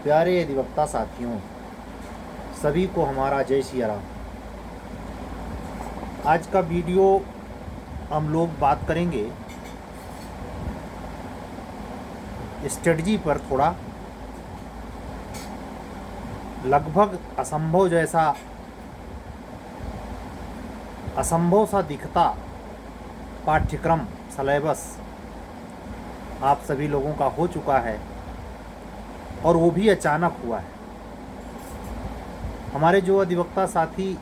प्यारे अधिवक्ता साथियों, सभी को हमारा जय श्री राम। आज का वीडियो हम लोग बात करेंगे स्ट्रेटजी पर। थोड़ा लगभग असंभव सा दिखता पाठ्यक्रम सिलेबस आप सभी लोगों का हो चुका है, और वो भी अचानक हुआ है। हमारे जो अधिवक्ता साथी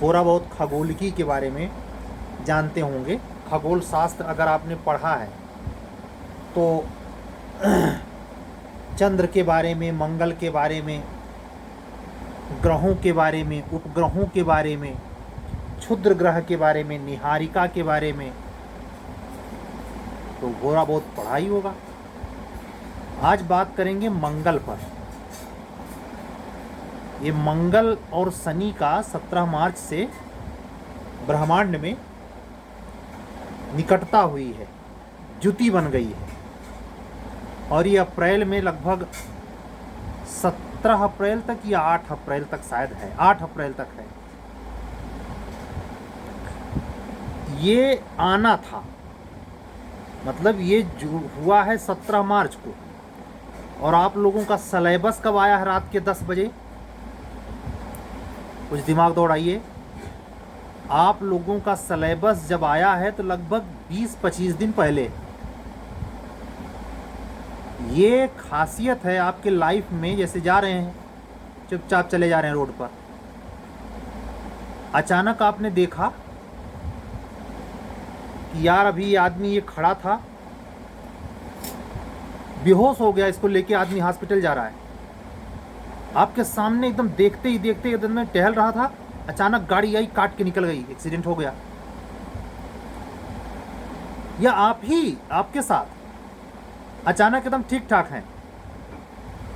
थोड़ा बहुत खगोलिकी के बारे में जानते होंगे, खगोल शास्त्र अगर आपने पढ़ा है तो चंद्र के बारे में, मंगल के बारे में, ग्रहों के बारे में, उपग्रहों के बारे में, क्षुद्र ग्रह के बारे में, निहारिका के बारे में तो थोड़ा बहुत पढ़ा ही होगा। आज बात करेंगे मंगल पर। ये मंगल और शनि का 17 मार्च से ब्रह्मांड में निकटता हुई है, जुति बन गई है, और ये अप्रैल में लगभग 17 अप्रैल तक या 8 अप्रैल तक शायद है, 8 अप्रैल तक है। ये आना था, मतलब ये जो हुआ है 17 मार्च को, और आप लोगों का सिलेबस कब आया है? रात के 10 बजे। कुछ दिमाग दौड़ाइए। आप लोगों का सिलेबस जब आया है तो लगभग 20-25 दिन पहले। ये खासियत है आपके लाइफ में, जैसे जा रहे हैं चुपचाप चले जा रहे हैं रोड पर, अचानक आपने देखा कि यार अभी आदमी ये खड़ा था, बेहोश हो गया, इसको लेके आदमी हॉस्पिटल जा रहा है। आपके सामने एकदम देखते ही एकदम में टहल रहा था, अचानक गाड़ी आई, काट के निकल गई, एक्सीडेंट हो गया। या आपके साथ अचानक एकदम ठीक ठाक हैं,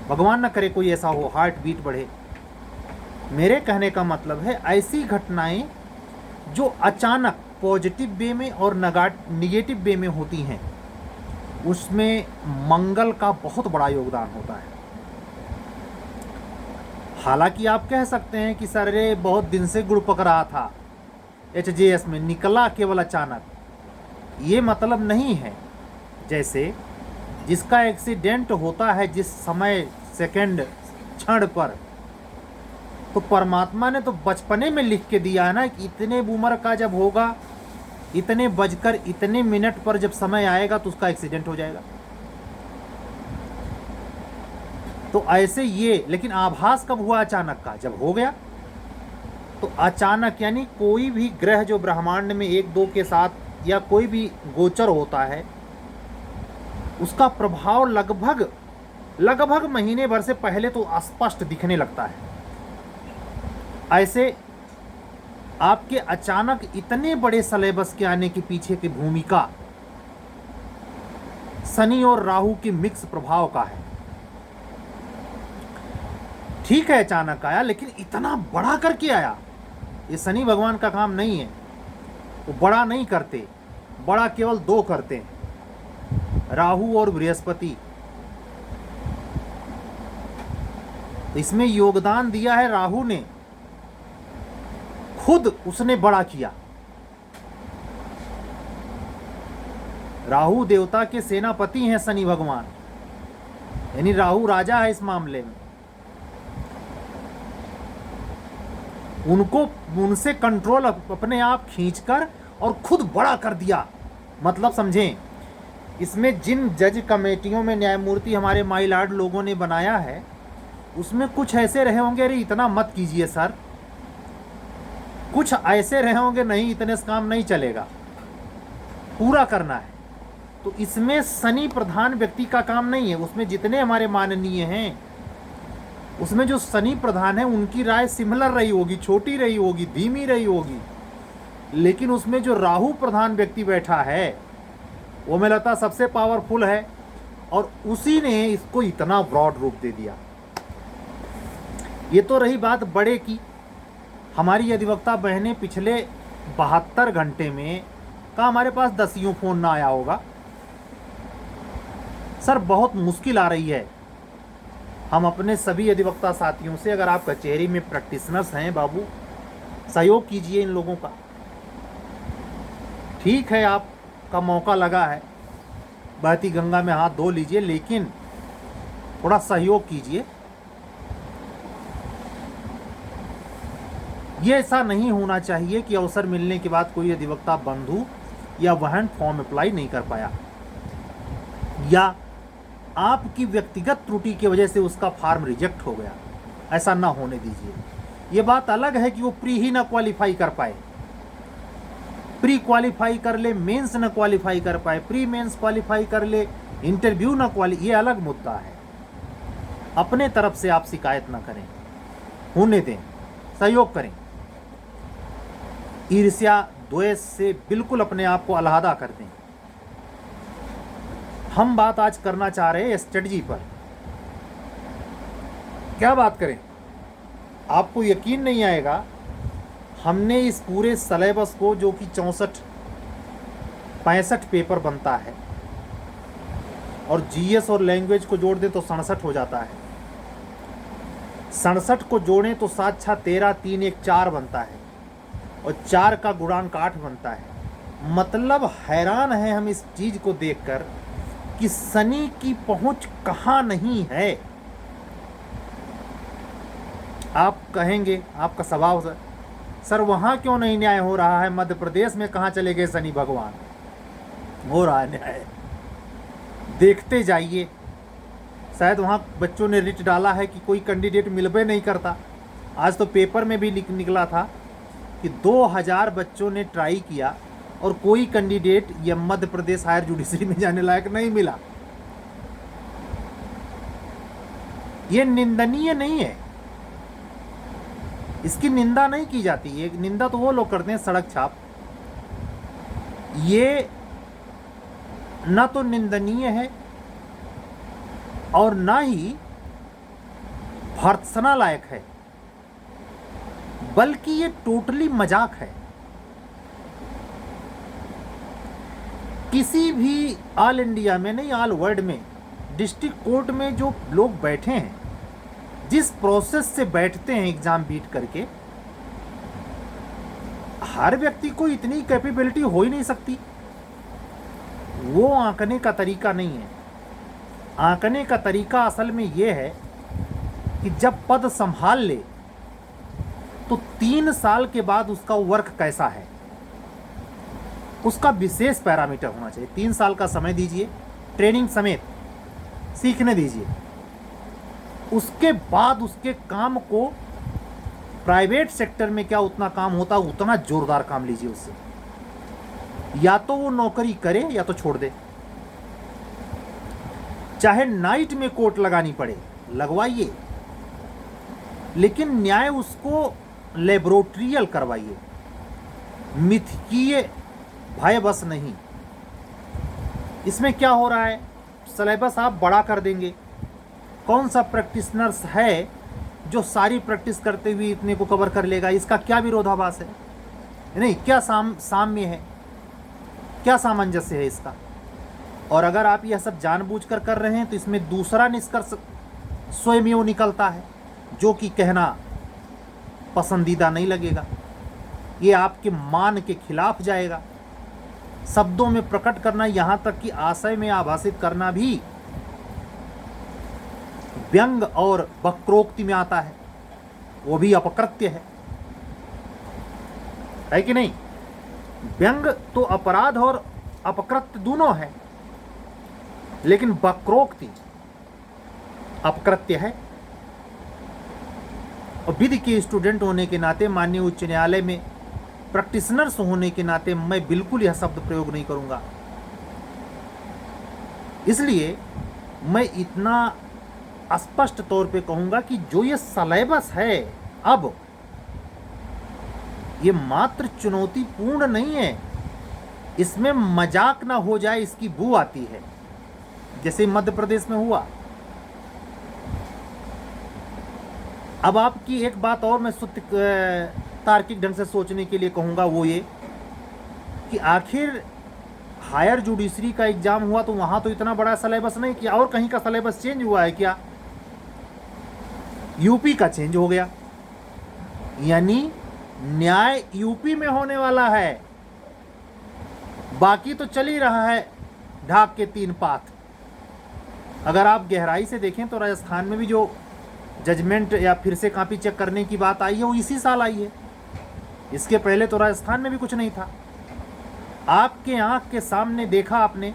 भगवान न करे कोई ऐसा हो, हार्ट बीट बढ़े। मेरे कहने का मतलब है ऐसी घटनाएं जो अचानक पॉजिटिव वे में और निगेटिव वे में होती हैं, उसमें मंगल का बहुत बड़ा योगदान होता है। हालांकि आप कह सकते हैं कि सर रे बहुत दिन से गुड़ पक रहा था, HJS में निकला केवल अचानक, ये मतलब नहीं है। जैसे जिसका एक्सीडेंट होता है जिस समय, सेकंड, क्षण पर, तो परमात्मा ने तो बचपने में लिख के दिया है ना कि इतने उम्र का जब होगा, इतने बजकर इतने मिनट पर जब समय आएगा तो उसका एक्सीडेंट हो जाएगा। तो ऐसे ये, लेकिन आभास कब हुआ अचानक का? जब हो गया। तो अचानक यानी कोई भी ग्रह जो ब्रह्मांड में 1-2 के साथ या कोई भी गोचर होता है, उसका प्रभाव लगभग महीने भर से पहले तो स्पष्ट दिखने लगता है। ऐसे आपके अचानक इतने बड़े सिलेबस के आने के पीछे की भूमिका शनि और राहु के मिक्स प्रभाव का है। ठीक है अचानक आया, लेकिन इतना बड़ा करके आया, ये शनि भगवान का काम नहीं है। वो बड़ा नहीं करते, बड़ा केवल 2 करते हैं, राहु और बृहस्पति। इसमें योगदान दिया है राहु ने, खुद उसने बड़ा किया। राहु देवता के सेनापति हैं शनि भगवान, यानी राहु राजा है इस मामले में। उनसे कंट्रोल अपने आप खींचकर और खुद बड़ा कर दिया। मतलब समझें, इसमें जिन जज कमेटियों में न्यायमूर्ति हमारे माई लॉर्ड लोगों ने बनाया है, उसमें कुछ ऐसे रहे होंगे अरे इतना मत कीजिए सर, कुछ ऐसे रहे होंगे नहीं इतने से काम नहीं चलेगा, पूरा करना है। तो इसमें शनि प्रधान व्यक्ति का काम नहीं है। उसमें जितने हमारे माननीय हैं, उसमें जो शनि प्रधान है उनकी राय सिमिलर रही होगी, छोटी रही होगी, धीमी रही होगी, लेकिन उसमें जो राहु प्रधान व्यक्ति बैठा है वो मुझे लगता सबसे पावरफुल है, और उसी ने इसको इतना ब्रॉड रूप दे दिया। ये तो रही बात बड़े की। हमारी अधिवक्ता बहनें पिछले 72 घंटे में का हमारे पास 10 फ़ोन ना आया होगा, सर बहुत मुश्किल आ रही है। हम अपने सभी अधिवक्ता साथियों से, अगर आप कचहरी में प्रैक्टिशनर्स हैं बाबू, सहयोग कीजिए इन लोगों का। ठीक है, आपका मौका लगा है, बहती गंगा में हाथ धो लीजिए, लेकिन थोड़ा सहयोग कीजिए। ये ऐसा नहीं होना चाहिए कि अवसर मिलने के बाद कोई अधिवक्ता बंधु या वाहन फॉर्म अप्लाई नहीं कर पाया, या आपकी व्यक्तिगत त्रुटि की वजह से उसका फॉर्म रिजेक्ट हो गया। ऐसा ना होने दीजिए। ये बात अलग है कि वो प्री ही ना क्वालिफाई कर पाए, प्री क्वालिफाई कर ले, मेंस ना क्वालिफाई कर पाए, प्री मेंस क्वालिफाई कर ले, इंटरव्यू ना ये अलग मुद्दा है। अपने तरफ से आप शिकायत ना करें, होने दें, सहयोग करें। ईर्ष्या द्वेष से बिल्कुल अपने आप को अलहदा कर दें। हम बात आज करना चाह रहे हैं स्ट्रेटजी पर। क्या बात करें, आपको यकीन नहीं आएगा, हमने इस पूरे सिलेबस को, जो कि 64-65 पेपर बनता है, और जीएस और लैंग्वेज को जोड़ दें तो 67 हो जाता है, 67 को जोड़ें तो 7 6 13, 3 1 4 बनता है, और 4 का गुणांक 8 बनता है। मतलब हैरान है हम इस चीज को देखकर कि शनि की पहुंच कहां नहीं है। आप कहेंगे, आपका स्वभाव सर वहां क्यों नहीं न्याय हो रहा है, मध्य प्रदेश में कहां चले गए शनि भगवान? हो रहा है न्याय, देखते जाइए। शायद वहां बच्चों ने रिट डाला है कि कोई कैंडिडेट मिलबे नहीं करता। आज तो पेपर में भी निकला था कि 2000 बच्चों ने ट्राई किया और कोई कैंडिडेट ये मध्य प्रदेश हायर जुडिशरी में जाने लायक नहीं मिला। ये निंदनीय नहीं है, इसकी निंदा नहीं की जाती है। निंदा तो वो लोग करते हैं सड़क छाप। ये ना तो निंदनीय है और ना ही भर्त्सना लायक है, बल्कि ये टोटली मजाक है। किसी भी ऑल इंडिया में नहीं, ऑल वर्ल्ड में डिस्ट्रिक्ट कोर्ट में जो लोग बैठे हैं, जिस प्रोसेस से बैठते हैं एग्जाम बीट करके, हर व्यक्ति को इतनी कैपेबिलिटी हो ही नहीं सकती। वो आंकने का तरीका नहीं है। आंकने का तरीका असल में ये है कि जब पद संभाल ले तो 3 साल के बाद उसका वर्क कैसा है, उसका विशेष पैरामीटर होना चाहिए। 3 साल का समय दीजिए, ट्रेनिंग समेत सीखने दीजिए। उसके बाद उसके काम को, प्राइवेट सेक्टर में क्या उतना काम होता है, उतना जोरदार काम लीजिए उससे। या तो वो नौकरी करे या तो छोड़ दे, चाहे नाइट में कोर्ट लगानी पड़े लगवाइए, लेकिन न्याय उसको लेबोरेटरियल करवाइए, मिथकीय भय बस नहीं। इसमें क्या हो रहा है, सिलेबस आप बड़ा कर देंगे। कौन सा प्रैक्टिशनर्स है जो सारी प्रैक्टिस करते हुए इतने को कवर कर लेगा? इसका क्या विरोधाभास है? नहीं, क्या साम्य है, क्या सामंजस्य है इसका? और अगर आप यह सब जानबूझकर कर रहे हैं तो इसमें दूसरा निष्कर्ष स्वयं निकलता है, जो कि कहना पसंदीदा नहीं लगेगा। ये आपके मान के खिलाफ जाएगा। शब्दों में प्रकट करना, यहां तक कि आशय में आभासित करना भी व्यंग और वक्रोक्ति में आता है, वो भी अपकृत्य है कि नहीं? व्यंग तो अपराध और अपकृत्य दोनों है, लेकिन वक्रोक्ति अपकृत्य है। और विधि के स्टूडेंट होने के नाते, माननीय उच्च न्यायालय में प्रैक्टिशनर्स होने के नाते, मैं बिल्कुल यह शब्द प्रयोग नहीं करूंगा। इसलिए मैं इतना स्पष्ट तौर पे कहूंगा कि जो ये सिलेबस है, अब ये मात्र चुनौतीपूर्ण नहीं है, इसमें मजाक ना हो जाए इसकी बू आती है, जैसे मध्य प्रदेश में हुआ। अब आपकी एक बात और मैं तार्किक ढंग से सोचने के लिए कहूंगा, वो ये कि आखिर हायर जुडिशरी का एग्जाम हुआ तो वहां तो इतना बड़ा सिलेबस नहीं किया, और कहीं का सिलेबस चेंज हुआ है क्या? यूपी का चेंज हो गया, यानी न्याय यूपी में होने वाला है, बाकी तो चल ही रहा है ढाक के तीन पात। अगर आप गहराई से देखें तो राजस्थान में भी जो जजमेंट या फिर से कॉपी चेक करने की बात आई है वो इसी साल आई है। इसके पहले तो राजस्थान में भी कुछ नहीं था। आपके आंख के सामने देखा आपने,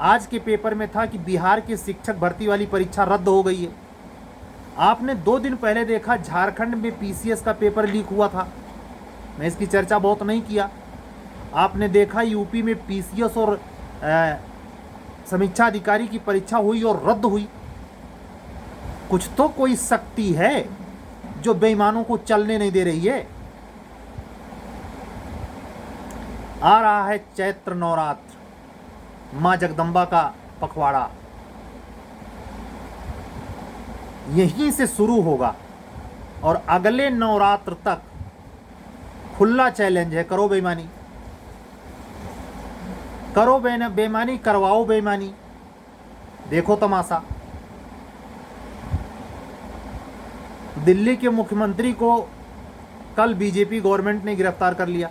आज के पेपर में था कि बिहार के शिक्षक भर्ती वाली परीक्षा रद्द हो गई है। आपने 2 दिन पहले देखा झारखंड में पीसीएस का पेपर लीक हुआ था, मैं इसकी चर्चा बहुत नहीं किया। आपने देखा यूपी में पीसीएस और समीक्षा अधिकारी की परीक्षा हुई और रद्द हुई। कुछ तो कोई शक्ति है जो बेईमानों को चलने नहीं दे रही है। आ रहा है चैत्र नवरात्र, मां जगदम्बा का पखवाड़ा यहीं से शुरू होगा और अगले नवरात्र तक खुला चैलेंज है, करो बेईमानी, करो बेईमानी, करवाओ बेईमानी, देखो तमाशा। दिल्ली के मुख्यमंत्री को कल बीजेपी गवर्नमेंट ने गिरफ्तार कर लिया।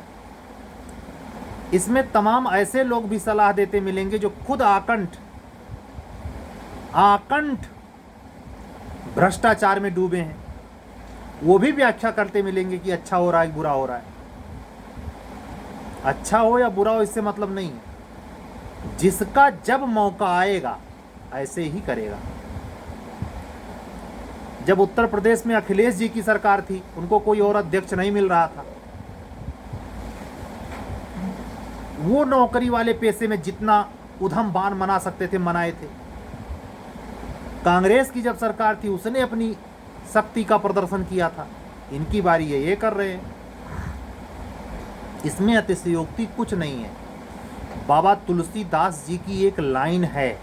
इसमें तमाम ऐसे लोग भी सलाह देते मिलेंगे जो खुद आकंठ भ्रष्टाचार में डूबे हैं, वो भी व्याख्या करते मिलेंगे कि अच्छा हो रहा है बुरा हो रहा है। अच्छा हो या बुरा हो इससे मतलब नहीं है, जिसका जब मौका आएगा ऐसे ही करेगा। जब उत्तर प्रदेश में अखिलेश जी की सरकार थी, उनको कोई और अध्यक्ष नहीं मिल रहा था, वो नौकरी वाले पैसे में जितना उधम बाण मना सकते थे मनाए थे। कांग्रेस की जब सरकार थी उसने अपनी शक्ति का प्रदर्शन किया था। इनकी बारी है, ये कर रहे हैं, इसमें अतिशयोक्ति कुछ नहीं है। बाबा तुलसीदास जी की एक लाइन है,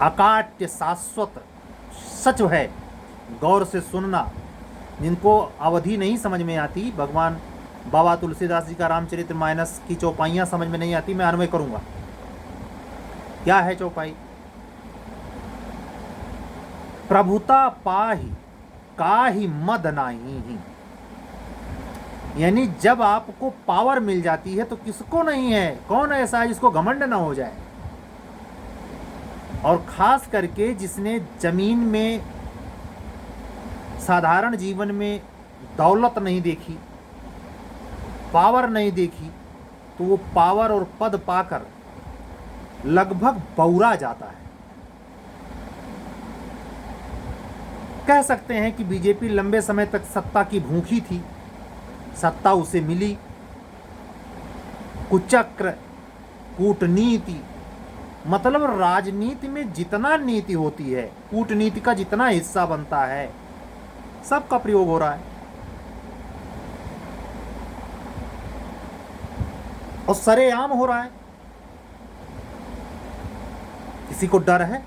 अकाट्य शाश्वत सच है, गौर से सुनना। जिनको अवधि नहीं समझ में आती, भगवान बाबा तुलसीदास जी का रामचरित्र मानस की चौपाइयाँ समझ में नहीं आती, मैं अन्वय करूँगा। क्या है चौपाई? प्रभुता पाहि काहि मद नाही, यानी जब आपको पावर मिल जाती है तो किसको नहीं है, कौन ऐसा है जिसको घमंड ना हो जाए। और खास करके जिसने जमीन में साधारण जीवन में दौलत नहीं देखी, पावर नहीं देखी, तो वो पावर और पद पाकर लगभग बौरा जाता है। कह सकते हैं कि बीजेपी लंबे समय तक सत्ता की भूखी थी, सत्ता उसे मिली, कुचक्र, कूटनीति, मतलब राजनीति में जितना नीति होती है, कूटनीति का जितना हिस्सा बनता है, सबका प्रयोग हो रहा है। और सरेआम हो रहा है। किसी को डर है?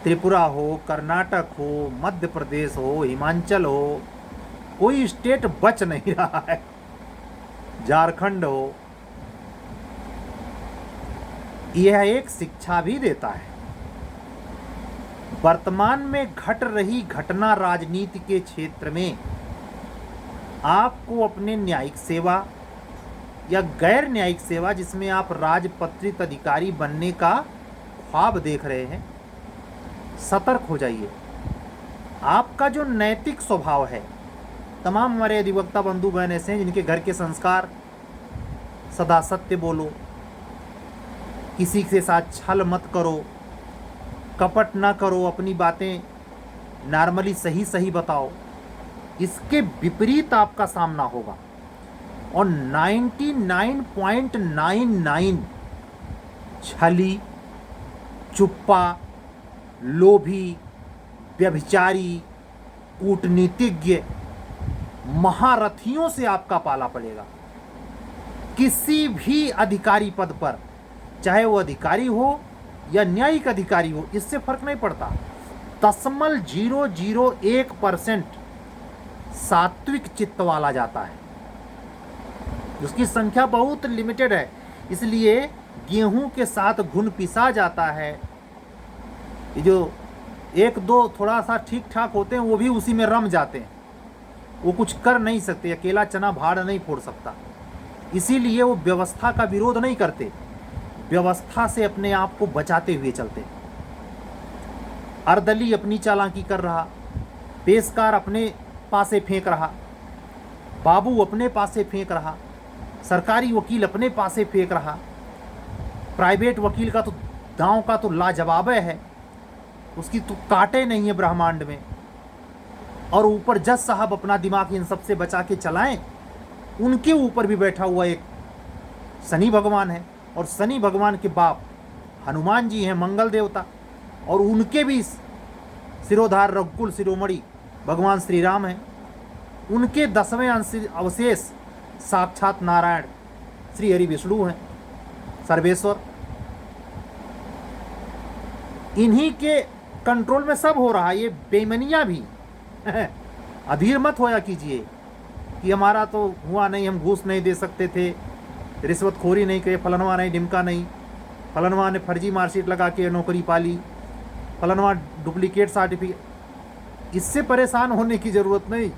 त्रिपुरा हो, कर्नाटक हो, मध्य प्रदेश हो, हिमाचल हो, कोई स्टेट बच नहीं रहा है, झारखंड हो। यह एक शिक्षा भी देता है। वर्तमान में घट रही घटना राजनीति के क्षेत्र में आपको अपने न्यायिक सेवा या गैर न्यायिक सेवा, जिसमें आप राजपत्रित अधिकारी बनने का ख्वाब देख रहे हैं, सतर्क हो जाइए। आपका जो नैतिक स्वभाव है, तमाम हमारे अधिवक्ता बंधु बहन ऐसे हैं जिनके घर के संस्कार सदा सत्य बोलो, किसी के साथ छल मत करो, कपट ना करो, अपनी बातें नॉर्मली सही सही बताओ, इसके विपरीत आपका सामना होगा। और 99.99 छली, चुप्पा, लोभी, व्यभिचारी, कूटनीतिज्ञ, महारथियों से आपका पाला पड़ेगा। किसी भी अधिकारी पद पर, चाहे वो अधिकारी हो या न्यायिक अधिकारी हो, इससे फर्क नहीं पड़ता। 0.001% सात्विक चित्त वाला जाता है। उसकी संख्या बहुत लिमिटेड है, इसलिए गेहूं के साथ घुन पिसा जाता है। ये जो एक दो थोड़ा सा ठीक ठाक होते हैं वो भी उसी में रम जाते हैं, वो कुछ कर नहीं सकते, अकेला चना भाड़ नहीं फोड़ सकता। इसीलिए वो व्यवस्था का विरोध नहीं करते, व्यवस्था से अपने आप को बचाते हुए चलते। अर्दली अपनी चालाकी कर रहा, पेशकार अपने पासे फेंक रहा, बाबू अपने पासे फेंक रहा, सरकारी वकील अपने पासे फेंक रहा, प्राइवेट वकील का तो दांव का तो लाजवाब है, उसकी तो काटे नहीं है ब्रह्मांड में। और ऊपर जज साहब अपना दिमाग इन सबसे बचा के चलाएं, उनके ऊपर भी बैठा हुआ एक शनि भगवान है, और शनि भगवान के बाप हनुमान जी हैं, मंगल देवता, और उनके भी सिरोधार रघुकुल शिरोमणि भगवान श्री राम हैं। उनके 10वें अवशेष साक्षात नारायण श्री हरि विष्णु हैं, सर्वेश्वर। इन्हीं के कंट्रोल में सब हो रहा है। ये बेईमानियां भी अधीर मत होया कीजिए कि हमारा तो हुआ नहीं, हम घूस नहीं दे सकते थे, रिश्वतखोरी नहीं करे, फलनवा नहीं, ढिमका नहीं, फलनवा ने फर्जी मार्कशीट लगा के नौकरी पाली, फलनवा डुप्लीकेट सर्टिफिकेट। इससे परेशान होने की ज़रूरत नहीं।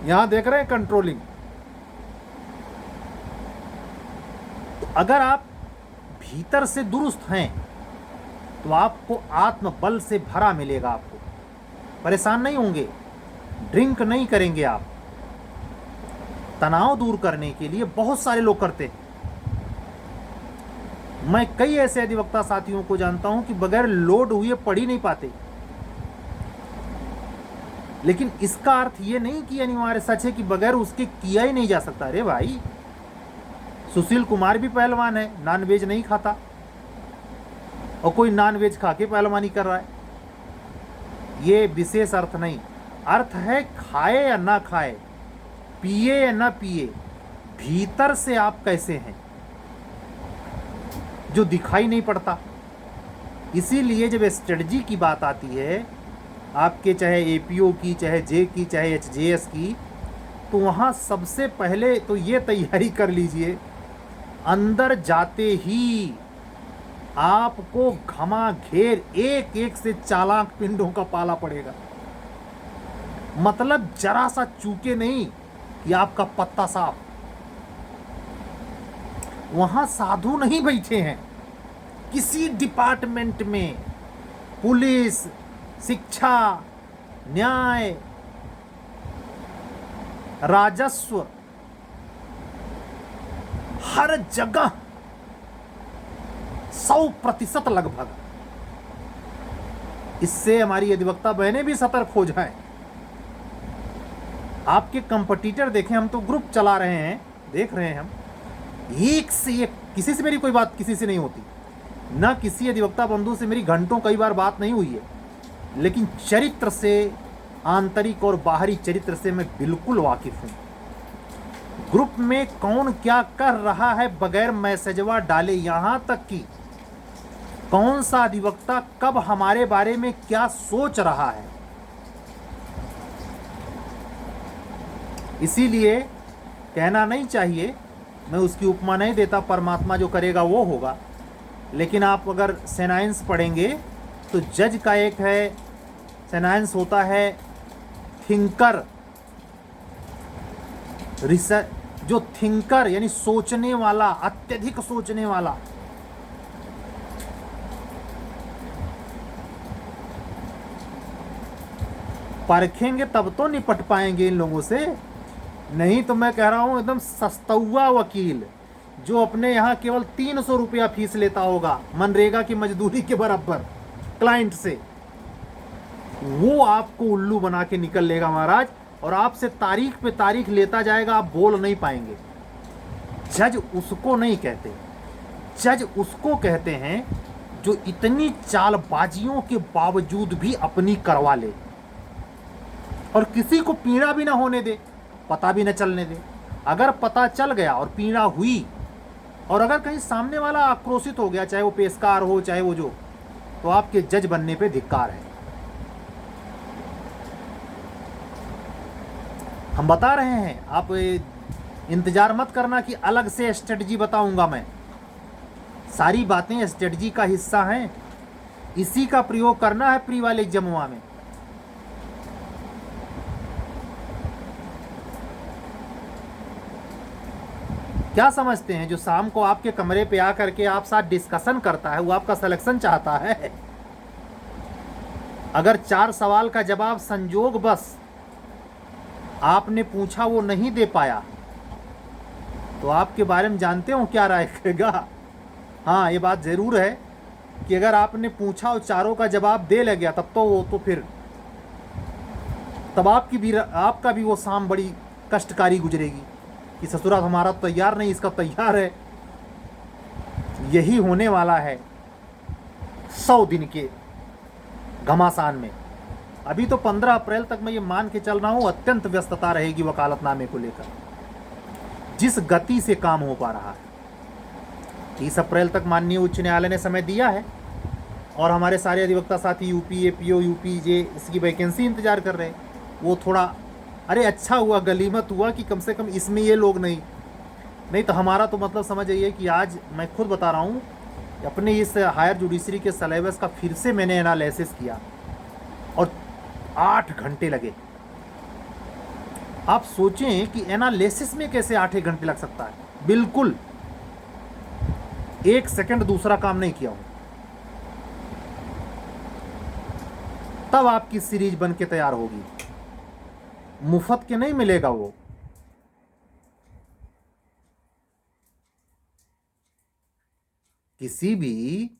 यहाँ देख रहे हैं कंट्रोलिंग। अगर आप भीतर से दुरुस्त हैं तो आपको आत्मबल से भरा मिलेगा, आपको परेशान नहीं होंगे, ड्रिंक नहीं करेंगे आप। तनाव दूर करने के लिए बहुत सारे लोग करते हैं। मैं कई ऐसे अधिवक्ता साथियों को जानता हूं कि बगैर लोड हुए पढ़ ही नहीं पाते। लेकिन इसका अर्थ ये नहीं कि अनिवार्य सच है कि बगैर उसके किया ही नहीं जा सकता। अरे भाई, सुशील कुमार भी पहलवान है, नॉनवेज नहीं खाता, और कोई नॉनवेज खा के पहलवानी कर रहा है। ये विशेष अर्थ नहीं, अर्थ है खाए या ना खाए, पिए या ना पिए, भीतर से आप कैसे हैं, जो दिखाई नहीं पड़ता। इसीलिए जब स्ट्रेटजी की बात आती है आपके, चाहे एपीओ की, चाहे जे की, चाहे एचजेएस की, तो वहाँ सबसे पहले तो ये तैयारी कर लीजिए, अंदर जाते ही आपको घमाघेर एक एक से चालाक पिंडों का पाला पड़ेगा। मतलब जरा सा चूके नहीं कि आपका पत्ता साफ। वहां साधु नहीं बैठे हैं। किसी डिपार्टमेंट में, पुलिस, शिक्षा, न्याय, राजस्व, हर जगह 100% लगभग। इससे हमारी अधिवक्ता बहनें भी सतर्क हो जाएं। आपके कंपटीटर देखें, हम तो ग्रुप चला रहे हैं, देख रहे हैं हम, एक से एक, किसी से मेरी कोई बात किसी से नहीं होती, ना किसी अधिवक्ता बंधु से मेरी घंटों कई बार बात नहीं हुई है, लेकिन चरित्र से, आंतरिक और बाहरी चरित्र से मैं बिल्कुल वाकिफ हूं। ग्रुप में कौन क्या कर रहा है बगैर मैसेजवा डाले, यहां तक कि कौन सा अधिवक्ता कब हमारे बारे में क्या सोच रहा है। इसीलिए कहना नहीं चाहिए, मैं उसकी उपमा नहीं देता, परमात्मा जो करेगा वो होगा। लेकिन आप अगर सेनाइंस पढ़ेंगे तो जज का एक है, सेनाइंस होता है थिंकर, रिसर्च, जो थिंकर यानी सोचने वाला, अत्यधिक सोचने वाला। परखेंगे तब तो निपट पाएंगे इन लोगों से, नहीं तो मैं कह रहा हूं एकदम सस्तुआ वकील जो अपने यहाँ केवल 300 रुपया फीस लेता होगा मनरेगा की मजदूरी के बराबर क्लाइंट से, वो आपको उल्लू बना के निकल लेगा महाराज, और आपसे तारीख पे तारीख लेता जाएगा, आप बोल नहीं पाएंगे। जज उसको नहीं कहते, जज उसको कहते हैं जो इतनी चालबाजियों के बावजूद भी अपनी करवा ले और किसी को पीड़ा भी ना होने दे, पता भी न चलने दे। अगर पता चल गया और पीड़ा हुई, और अगर कहीं सामने वाला आक्रोशित हो गया, चाहे वो पेशकार हो चाहे वो जो, तो आपके जज बनने पे धिक्कार है। हम बता रहे हैं, आप इंतजार मत करना कि अलग से स्ट्रेटजी बताऊंगा मैं, सारी बातें स्ट्रेटजी का हिस्सा हैं, इसी का प्रयोग करना है प्री वाले एग्जामुआ में। क्या समझते हैं जो शाम को आपके कमरे पे आकर के आप साथ डिस्कशन करता है वो आपका सिलेक्शन चाहता है? अगर 4 सवाल का जवाब संजोग बस आपने पूछा वो नहीं दे पाया तो आपके बारे में जानते हो क्या राय करेगा? हाँ, ये बात ज़रूर है कि अगर आपने पूछा और चारों का जवाब दे लग गया तब तो वो तो फिर तब आपका भी वो शाम बड़ी कष्टकारी गुजरेगी कि ससुरा हमारा तैयार नहीं, इसका तैयार है। यही होने वाला है 100 दिन के घमासान में। अभी तो 15 अप्रैल तक मैं ये मान के चल रहा हूँ अत्यंत व्यस्तता रहेगी वकालतनामे को लेकर, जिस गति से काम हो पा रहा है। 30 अप्रैल तक माननीय उच्च न्यायालय ने समय दिया है और हमारे सारे अधिवक्ता साथी यूपी एपीओ यूपी जे इसकी वैकेंसी इंतजार कर रहे हैं। वो थोड़ा अरे अच्छा हुआ, गलीमत हुआ कि कम से कम इसमें ये लोग नहीं तो हमारा तो मतलब समझ आइए कि आज मैं खुद बता रहा हूँ अपने इस हायर जुडिशरी के सिलेबस का फिर से मैंने एनालिसिस किया और 8 घंटे लगे। आप सोचें कि एनालिसिस में कैसे 8 घंटे लग सकता है। बिल्कुल 1 सेकंड दूसरा काम नहीं किया हूं, तब आपकी सीरीज बन के तैयार होगी। मुफ्त के नहीं मिलेगा वो। किसी भी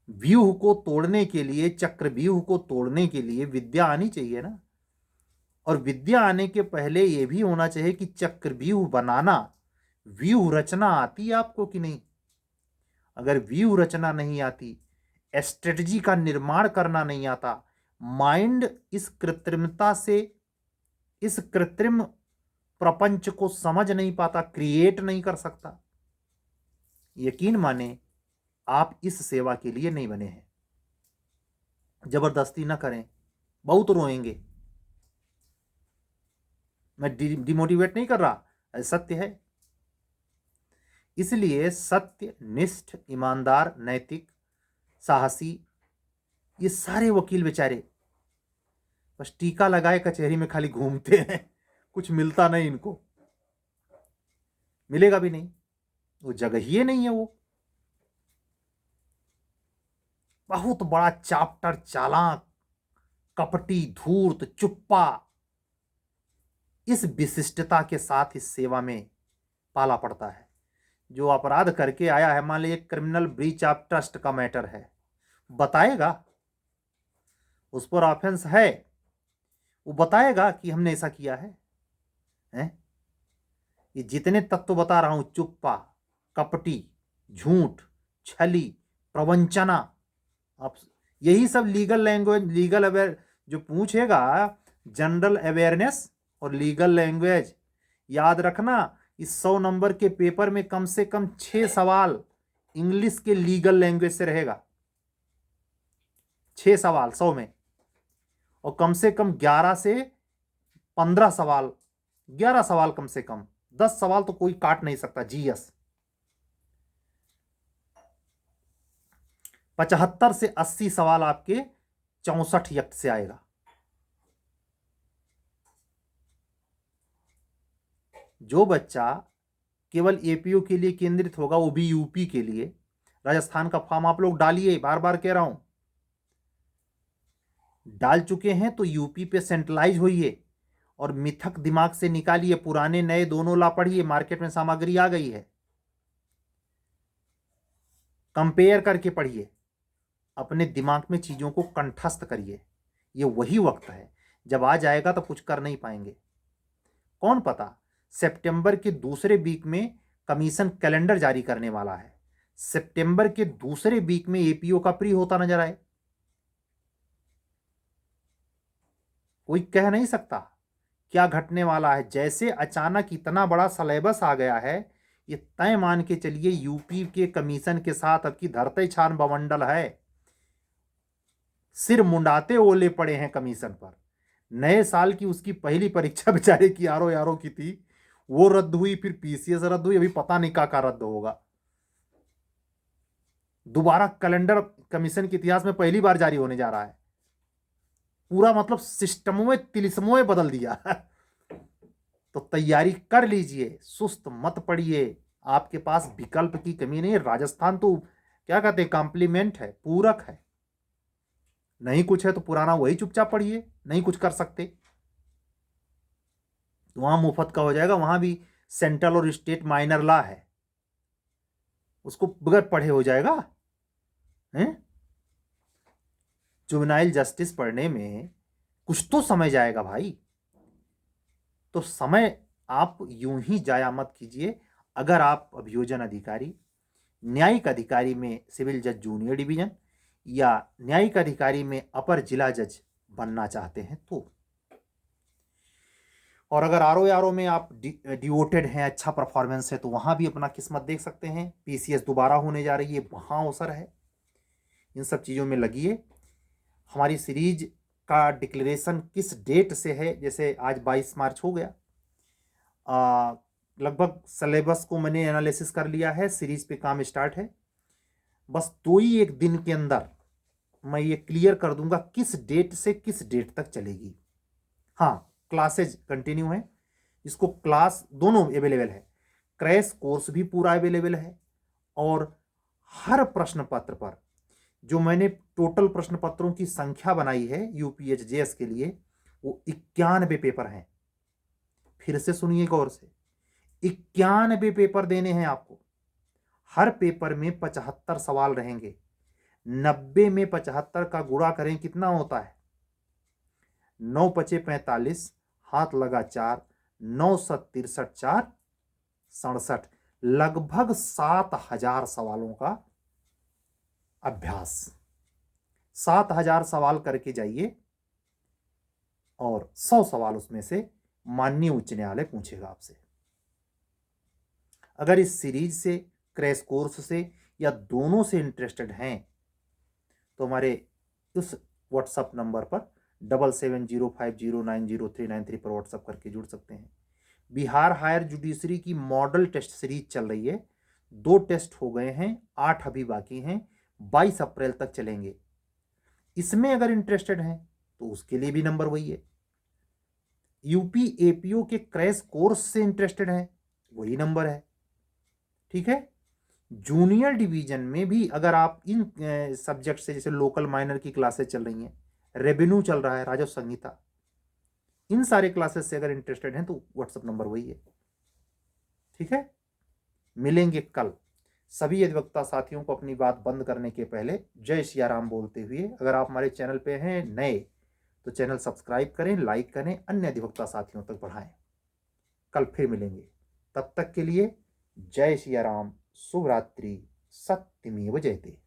व्यूह को तोड़ने के लिए, चक्रव्यूह को तोड़ने के लिए विद्या आनी चाहिए ना। और विद्या आने के पहले यह भी होना चाहिए कि चक्रव्यूह बनाना, व्यूह रचना आती है आपको कि नहीं। अगर व्यूह रचना नहीं आती, स्ट्रेटजी का निर्माण करना नहीं आता, माइंड इस कृत्रिमता से, इस कृत्रिम प्रपंच को समझ नहीं पाता, क्रिएट नहीं कर सकता, यकीन माने आप इस सेवा के लिए नहीं बने हैं। जबरदस्ती ना करें, बहुत रोएंगे। मैं डिमोटिवेट नहीं कर रहा, सत्य है। इसलिए सत्य, निष्ठ, ईमानदार, नैतिक, साहसी, ये सारे वकील बेचारे बस टीका लगाए कचहरी में खाली घूमते हैं, कुछ मिलता नहीं इनको, मिलेगा भी नहीं, वो जगह ही नहीं है। वो बहुत बड़ा चाप्टर, चालाक, कपटी, धूर्त, चुप्पा, इस विशिष्टता के साथ इस सेवा में पाला पड़ता है। जो अपराध करके आया है, मान लीजिए क्रिमिनल ब्रीच ऑफ ट्रस्ट का मैटर है, बताएगा, उस पर ऑफेंस है, वो बताएगा कि हमने ऐसा किया है, हैं? ये जितने तत्व बता रहा हूं, चुप्पा, कपटी, झूठ, छली, प्रवंचना, आप यही सब लीगल लैंग्वेज, लीगल अवेयर जो पूछेगा, जनरल अवेयरनेस और लीगल लैंग्वेज याद रखना। इस 100 नंबर के पेपर में कम से कम 6 सवाल इंग्लिश के लीगल लैंग्वेज से रहेगा, 6 सवाल 100 में, और कम से कम 11 से 15 सवाल, 11 सवाल कम से कम, 10 सवाल तो कोई काट नहीं सकता जीएस। 75 से 80 सवाल आपके 64 एक्ट से आएगा। जो बच्चा केवल एपीओ के लिए केंद्रित होगा, वो भी यूपी के लिए, राजस्थान का फॉर्म आप लोग डालिए, बार बार कह रहा हूं, डाल चुके हैं तो यूपी पे सेंट्रलाइज होइए और मिथक दिमाग से निकालिए, पुराने नए दोनों ला पढ़िए, मार्केट में सामग्री आ गई है, कंपेयर करके पढ़िए, अपने दिमाग में चीजों को कंठस्थ करिए। ये वही वक्त है, जब आ जाएगा तो कुछ कर नहीं पाएंगे। कौन पता सितंबर के दूसरे वीक में कमीशन कैलेंडर जारी करने वाला है, सितंबर के दूसरे वीक में एपीओ का प्री होता नजर आए। कोई कह नहीं सकता क्या घटने वाला है। जैसे अचानक इतना बड़ा सिलेबस आ गया है, ये तय मान के चलिए यूपी के कमीशन के साथ अब की धरते छान बवंडल है, सिर मुंडाते ओले पड़े हैं कमीशन पर। नए साल की उसकी पहली परीक्षा बेचारे की आरो यारों की थी, वो रद्द हुई, फिर पीसीएस रद्द हुई, अभी पता नहीं का रद्द होगा। दोबारा कैलेंडर कमीशन के इतिहास में पहली बार जारी होने जा रहा है। पूरा मतलब सिस्टमों में तिलिस्मों में बदल दिया। तो तैयारी कर लीजिए, सुस्त मत पड़िए, आपके पास विकल्प की कमी नहीं है। राजस्थान तो क्या कहते हैं, कॉम्प्लीमेंट है, पूरक है। नहीं कुछ है तो पुराना वही चुपचाप पढ़िए, नहीं कुछ कर सकते तो वहां मुफ्त का हो जाएगा। वहां भी सेंट्रल और स्टेट माइनर लॉ है, उसको बगैर पढ़े हो जाएगा। हैं, जुवेनाइल जस्टिस पढ़ने में कुछ तो समय जाएगा भाई। तो समय आप यूं ही जाया मत कीजिए। अगर आप अभियोजन अधिकारी, न्यायिक अधिकारी में सिविल जज जूनियर डिवीजन या न्यायिक अधिकारी में अपर जिला जज बनना चाहते हैं तो, और अगर आरओ में आप डिवोटेड हैं, अच्छा परफॉर्मेंस है, तो वहां भी अपना किस्मत देख सकते हैं। पीसीएस दोबारा होने जा रही है, वहां अवसर है। इन सब चीज़ों में लगिए। हमारी सीरीज का डिक्लेरेशन किस डेट से है, जैसे आज 22 मार्च हो गया, लगभग सिलेबस को मैंने एनालिसिस कर लिया है, सीरीज पे काम स्टार्ट है। बस 2 ही 1 दिन के अंदर मैं ये क्लियर कर दूंगा किस डेट से किस डेट तक चलेगी। हाँ, क्लासेज कंटिन्यू है, इसको क्लास दोनों अवेलेबल है, क्रैश कोर्स भी पूरा अवेलेबल है। और हर प्रश्न पत्र पर जो मैंने टोटल प्रश्न पत्रों की संख्या बनाई है यूपीएचजेएस के लिए, वो 91 पेपर हैं। फिर से सुनिए गौर से, 91 पेपर देने हैं आपको। हर पेपर में 75 सवाल रहेंगे। 90 में 75 का गुणा करें कितना होता है, 9 पचे 45, हाथ लगा 4, 9 सत 63, 4 67, लगभग 7000 सवालों का अभ्यास। 7000 सवाल करके जाइए और 100 सवाल उसमें से माननीय उच्च न्यायालय पूछेगा आपसे। अगर इस सीरीज से, क्रैश कोर्स से या दोनों से इंटरेस्टेड हैं तो हमारे उस व्हाट्सएप नंबर पर 7705090393 पर व्हाट्सएप करके जुड़ सकते हैं। बिहार हायर जुडिशरी की मॉडल टेस्ट सीरीज चल रही है, 2 टेस्ट हो गए हैं, 8 अभी बाकी हैं, 22 अप्रैल तक चलेंगे। इसमें अगर इंटरेस्टेड हैं तो उसके लिए भी नंबर वही है। यूपी एपीओ के क्रैश कोर्स से इंटरेस्टेड हैं, वही नंबर है। ठीक है, जूनियर डिवीजन में भी अगर आप इन सब्जेक्ट से, जैसे लोकल माइनर की क्लासेस चल रही हैं, रेवेन्यू चल रहा है, राजस्व संहिता, इन सारे क्लासेस से अगर इंटरेस्टेड हैं तो व्हाट्सएप नंबर वही है। ठीक है, मिलेंगे कल। सभी अधिवक्ता साथियों को अपनी बात बंद करने के पहले जय सिया राम बोलते हुए, अगर आप हमारे चैनल पे हैं नए तो चैनल सब्सक्राइब करें, लाइक करें, अन्य अधिवक्ता साथियों तक बढ़ाएं। कल फिर मिलेंगे, तब तक के लिए जय सिया राम, शुभ रात्रि, सत्यमेव जयते।